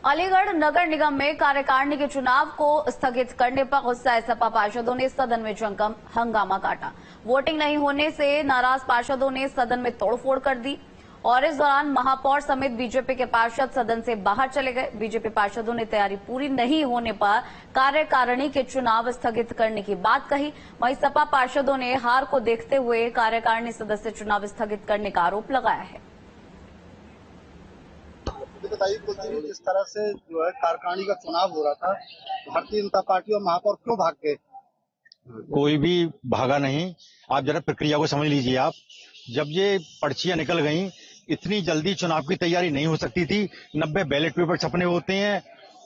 अलीगढ़ नगर निगम में कार्यकारिणी के चुनाव को स्थगित करने पर गुस्साए सपा पार्षदों ने सदन में जमकर हंगामा काटा। वोटिंग नहीं होने से नाराज पार्षदों ने सदन में तोड़फोड़ कर दी और इस दौरान महापौर समेत बीजेपी के पार्षद सदन से बाहर चले गए। बीजेपी पार्षदों ने तैयारी पूरी नहीं होने पर कार्यकारिणी के चुनाव स्थगित करने की बात कही। वहीं सपा पार्षदों ने हार को देखते हुए कार्यकारिणी सदस्य चुनाव स्थगित करने का आरोप लगाया है। बताइए, कुछ दिन जिस तरह से जो है कार्यकारिणी का चुनाव हो रहा था, भारतीय जनता पार्टी और महापौर क्यों भाग गए? कोई भी भागा नहीं। आप जरा प्रक्रिया को समझ लीजिए। आप जब ये पर्चियां निकल गईं, इतनी जल्दी चुनाव की तैयारी नहीं हो सकती थी। 90 बैलेट पेपर छपने होते हैं,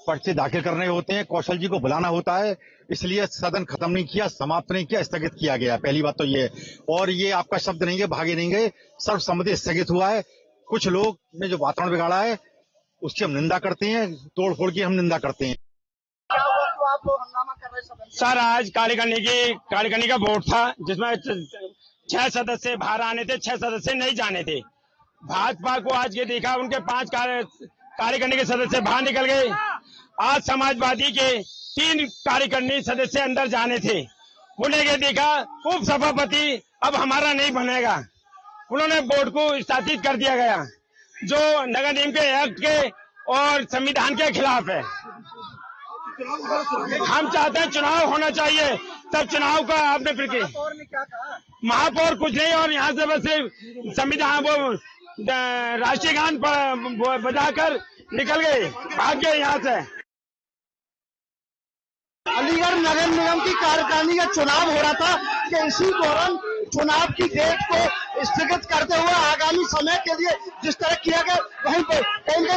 पर्चे दाखिल करने होते हैं, कौशल जी को बुलाना होता है, इसलिए सदन खत्म नहीं किया, समाप्त नहीं किया, स्थगित किया गया। पहली बात तो ये है। और ये आपका शब्द नहीं है, भागे नहीं गए, सर्वसम्मति स्थगित हुआ है। कुछ लोग ने जो वातावरण बिगाड़ा है उसकी हम निंदा करते हैं, तोड़फोड़ की हम निंदा करते हैं। क्या हुआ तो आप लोग हंगामा कर रहे हैं? सर, आज कार्यकारिणी का वोट था जिसमें 6 सदस्य बाहर आने थे, 6 सदस्य नहीं जाने थे। भाजपा को आज ये देखा उनके 5 कार्यकारिणी के सदस्य बाहर निकल गए। आज समाजवादी के 3 कार्यकारिणी सदस्य अंदर जाने थे। उन्हें ये देखा उप सभापति अब हमारा नहीं बनेगा, उन्होंने बोर्ड को स्थापित कर दिया गया जो नगर निगम के एक्ट के और संविधान के खिलाफ है। हम चाहते हैं चुनाव होना चाहिए, तब चुनाव का आपने प्रक्रिया। महापौर कुछ नहीं, और यहाँ से बस संविधान वो राष्ट्रीय गान बजाकर निकल गए, भाग गए यहाँ से। अलीगढ़ नगर निगम की कार्यकारिणी का चुनाव हो रहा था कि इसी दौरान चुनाव की डेट को स्थगित करते हुए आगामी समय के लिए जिस तरह किया गया, वहीं पर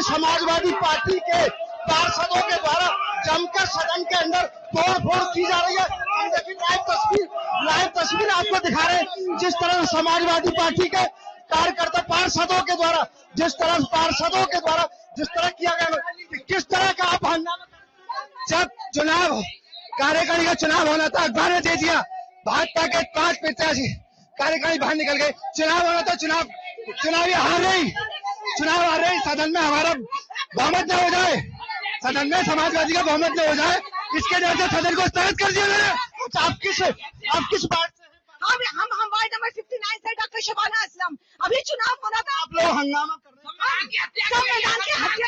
समाजवादी पार्टी के पार्षदों के द्वारा जमकर सदन के अंदर तोड़फोड़ की जा रही है। हम देखिए लाइव तस्वीर आपको दिखा रहे हैं, जिस तरह समाजवादी पार्टी के कार्यकर्ता पार्षदों के द्वारा जिस तरह किया गया, किस तरह का आप हंगामा। जब चुनाव कार्यकारिणी का चुनाव होना था, अखबार ने दे दिया भाजपा के 5 प्रत्याशी कार्यकारिणी बाहर निकल गए। चुनाव होना था, चुनाव हार रही, सदन में हमारा बहुमत न हो जाए, सदन में समाजवादी का बहुमत न हो जाए, इसके डर से सदन को स्थगित कर दिया गया। आप किस बात से? हम वार्ड नंबर 59 से डॉक्टर शबाना असलम। अभी चुनाव होना था, आप लोग हंगामा कर रहे हैं। संविधान के हत्या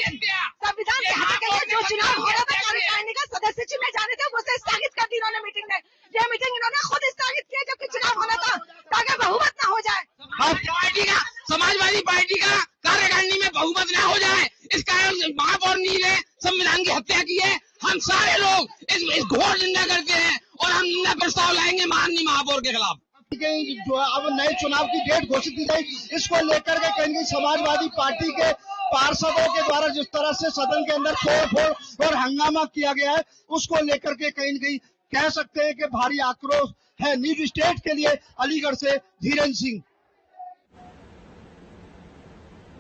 के लिए जो चुनाव हो रहा था कार्यकारिणी का सदस्य चुने जाने थे, वो स्थगित कर दी इन्होंने मीटिंग में। ये मीटिंग इन्होंने खुद स्थगित की जबकि चुनाव होना था, ताकि बहुमत न हो जाए। समाजवादी पार्टी का कार्यकारिणी में बहुमत न हो जाए, इस कारण महापौर ने संविधान की हत्या की है। हम सारे लोग इस घोर निंदा करते हैं और हम निंदा प्रस्ताव लाएंगे माननीय महापौर के खिलाफ। जो अब नए चुनाव की डेट घोषित की गई, इसको लेकर के कहीं समाजवादी पार्टी के पार्षदों के द्वारा जिस तरह से सदन के अंदर तोड़फोड़ और हंगामा किया गया है, उसको लेकर के कहीं न कहीं कह सकते हैं कि भारी आक्रोश है। न्यूज स्टेट के लिए अलीगढ़ से धीरेन्द्र सिंह।